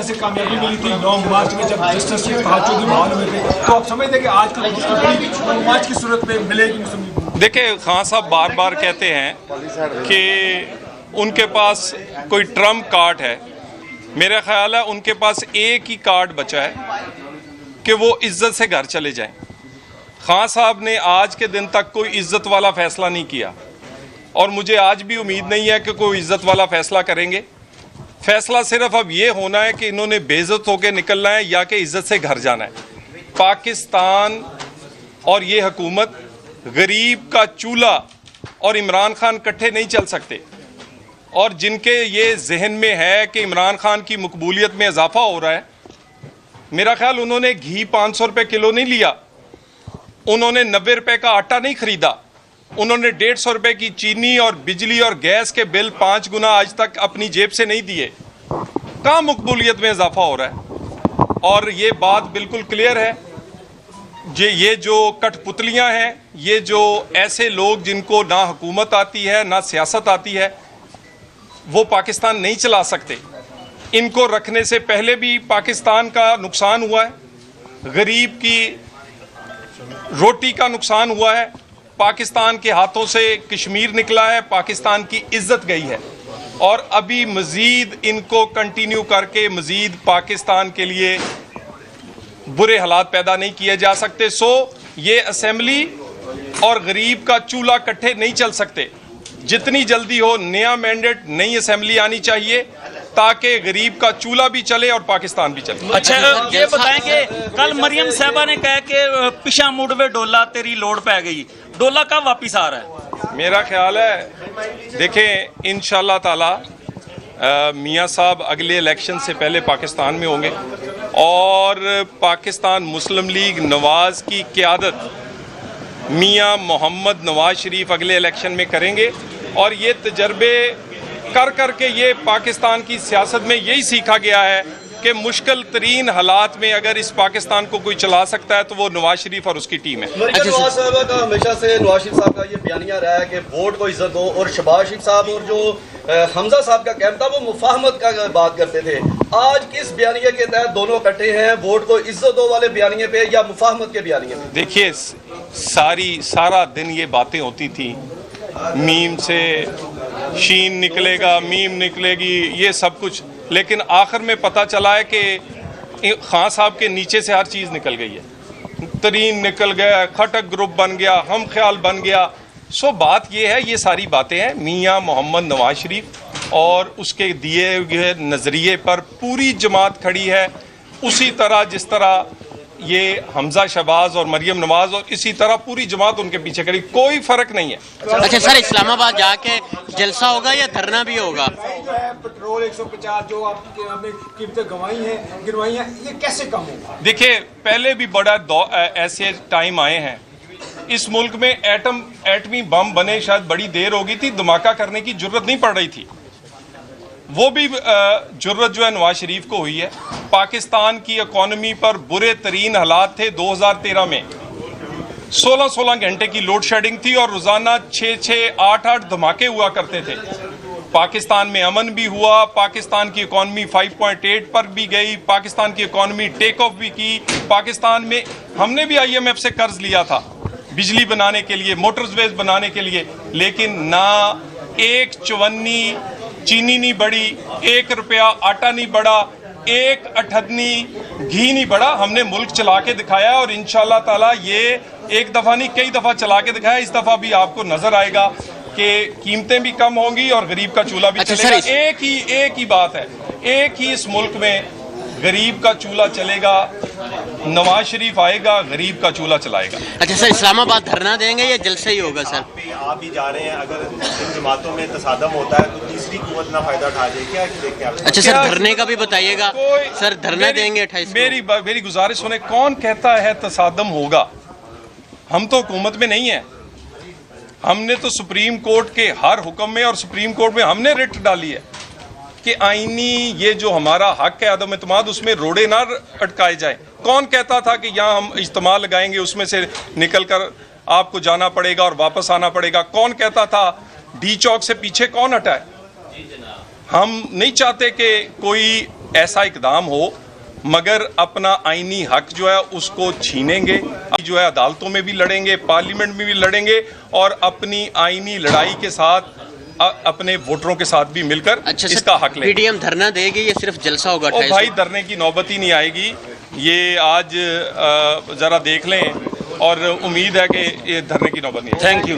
से कामयाबी मिली थी 9 मार्च में जब जस्टिस इफ्तिखार चौधरी बहाल हुए थे, तो आप समझते कि आज की 9 मार्च की सूरत में मिलेगी मुस्लिम लीग? देखिए, खान साहब बार बार कहते हैं कि उनके पास कोई ट्रम्प कार्ड है। मेरा ख्याल है उनके पास एक ही कार्ड बचा है कि वो इज्जत से घर चले जाएं। खान साहब ने आज के दिन तक कोई इज्जत वाला फैसला नहीं किया और मुझे आज भी उम्मीद नहीं है कि कोई इज्जत वाला फैसला करेंगे। फैसला सिर्फ अब ये होना है कि इन्होंने बेइज्जत होकर निकलना है या कि इज्जत से घर जाना है। पाकिस्तान और ये हुकूमत गरीब का चूल्हा और इमरान खान इकट्ठे नहीं चल सकते, और जिनके ये जहन में है कि इमरान खान की मकबूलियत में इजाफा हो रहा है, मेरा ख्याल उन्होंने घी 500 रुपये किलो नहीं लिया, उन्होंने 90 रुपये का आटा नहीं खरीदा, उन्होंने 150 रुपये की चीनी और बिजली और गैस के बिल 5 गुना आज तक अपनी जेब से नहीं दिए। कहाँ मकबूलियत में इजाफा हो रहा है? और ये बात बिल्कुल क्लियर है, ये जो कठपुतलियाँ हैं, ये जो ऐसे लोग जिनको ना हुकूमत आती है ना सियासत आती है, वो पाकिस्तान नहीं चला सकते। इनको रखने से पहले भी पाकिस्तान का नुकसान हुआ है, गरीब की रोटी का नुकसान हुआ है, पाकिस्तान के हाथों से कश्मीर निकला है, पाकिस्तान की इज्जत गई है, और अभी मज़ीद इनको कंटिन्यू करके मज़ीद पाकिस्तान के लिए बुरे हालात पैदा नहीं किए जा सकते। सो ये असेंबली और गरीब का चूल्हा इकट्ठे नहीं चल सकते। जितनी जल्दी हो नया मैंडेट, नई असेंबली आनी चाहिए ताकि गरीब का चूल्हा भी चले और पाकिस्तान भी चले। अच्छा, ये बताएं कि कल मरियम साहबा ने कहा कि पिछा मुड़वे डोला तेरी लोड़ पै गई, डोला कब वापिस आ रहा है? मेरा ख्याल है, देखें, इंशाल्लाह ताला मियाँ साहब अगले इलेक्शन से पहले पाकिस्तान में होंगे और पाकिस्तान मुस्लिम लीग नवाज की क़यादत मियाँ मोहम्मद नवाज शरीफ अगले इलेक्शन में करेंगे। और ये तजर्बे कर करके ये पाकिस्तान की सियासत में यही सीखा गया है कि मुश्किल तरीन हालात में अगर इस पाकिस्तान को कोई चला सकता है तो वो नवाज शरीफ और उसकी टीम है। नवाज साहब का हमेशा से नवाज शरीफ साहब का ये बयानिया रहा है कि वोट को इज्जत दो, और शहबाज शरीफ साहब और जो हमजा साहब का कहना था वो मुफाहमत का बात करते थे। आज किस बयानिया के तहत दोनों इकट्ठे हैं, वोट को इज्जत दो वाले बयानिए पे या मुफाहमत के बयानिए पे? देखिए, सारा दिन ये बातें होती थी, मीम से शीन निकलेगा, मीम निकलेगी, ये सब कुछ, लेकिन आखिर में पता चला है कि खान साहब के नीचे से हर चीज़ निकल गई है। तरीन निकल गया, खटक ग्रुप बन गया, हम ख्याल बन गया। सो बात ये है, ये सारी बातें हैं मियाँ मोहम्मद नवाज शरीफ और उसके दिए हुए नज़रिए पर पूरी जमात खड़ी है। उसी तरह जिस तरह ये हमजा शहबाज और मरियम नवाज और इसी तरह पूरी जमात उनके पीछे खड़ी, कोई फर्क नहीं है। अच्छा सर, इस्लामाबाद जाके जलसा होगा या धरना भी होगा? पेट्रोल 150 जो आपने कीमतें गिरवाई हैं, ये कैसे कम होगा? देखिए, पहले भी बड़ा ऐसे टाइम आए हैं इस मुल्क में, एटमी बम बने शायद बड़ी देर हो गई थी, धमाका करने की जरूरत नहीं पड़ रही थी। वो भी जरूरत जो है नवाज शरीफ को हुई है। पाकिस्तान की इकॉनमी पर बुरे तरीन हालात थे 2013 में, 16-16 घंटे की लोड शेडिंग थी और रोजाना 6-6, 8-8 धमाके हुआ करते थे। पाकिस्तान में अमन भी हुआ, पाकिस्तान की इकॉनमी 5.8 पर भी गई, पाकिस्तान की इकॉनमी टेक ऑफ भी की। पाकिस्तान में हमने भी IMF से कर्ज लिया था बिजली बनाने के लिए, मोटरवेज बनाने के लिए, लेकिन ना एक चवन्नी चीनी नहीं बढ़ी, 1 रुपया आटा नहीं बढ़ा, 1 अठन्नी घी नहीं बढ़ा। हमने मुल्क चला के दिखाया और इंशाल्लाह ताला ये एक दफ़ा नहीं कई दफ़ा चला के दिखाया। इस दफ़ा भी आपको नजर आएगा कि कीमतें भी कम होंगी और गरीब का चूल्हा भी चलेगा। एक ही बात है, एक ही इस मुल्क में गरीब का चूल्हा चलेगा, नवाज शरीफ आएगा, गरीब का चूल्हा चलाएगा। अच्छा सर, इस्लामाबाद धरना देंगे या जलसा ही होगा? सर आप भी जा रहे हैं, अगर इन जमातों में तसादम होता है तो तीसरी कुव्वत ना फायदा उठा जाए, क्या देखते हैं आप? अच्छा सर, धरने का भी बताइएगा। सर धरना देंगे 28 को। मेरी गुजारिश सुने, कौन कहता है तसादम होगा? हम तो हुकूमत में नहीं है, हमने तो सुप्रीम कोर्ट के हर हुक्म में और सुप्रीम कोर्ट में हमने रिट डाली है कि आईनी ये जो हमारा हक है अदम इत्मीनान, उसमें रोड़े ना अटकाए जाए। कौन कहता था कि यहाँ हम इज्तिमा लगाएंगे, उसमें से निकल कर आपको जाना पड़ेगा और वापस आना पड़ेगा? कौन कहता था? डी चौक से पीछे कौन हटा है? हम नहीं चाहते कि कोई ऐसा इकदाम हो, मगर अपना आईनी हक जो है उसको छीनेंगे, जो है अदालतों में भी लड़ेंगे, पार्लियामेंट में भी लड़ेंगे और अपनी आईनी लड़ाई के साथ अपने वोटरों के साथ भी मिलकर इसका हक लेंगे। पीडीएम धरना देगी या सिर्फ जलसा होगा? ओ भाई, धरने की नौबत ही नहीं आएगी। ये आज ज़रा देख लें और उम्मीद है कि ये धरने की नौबत नहीं आएगी। Thank you.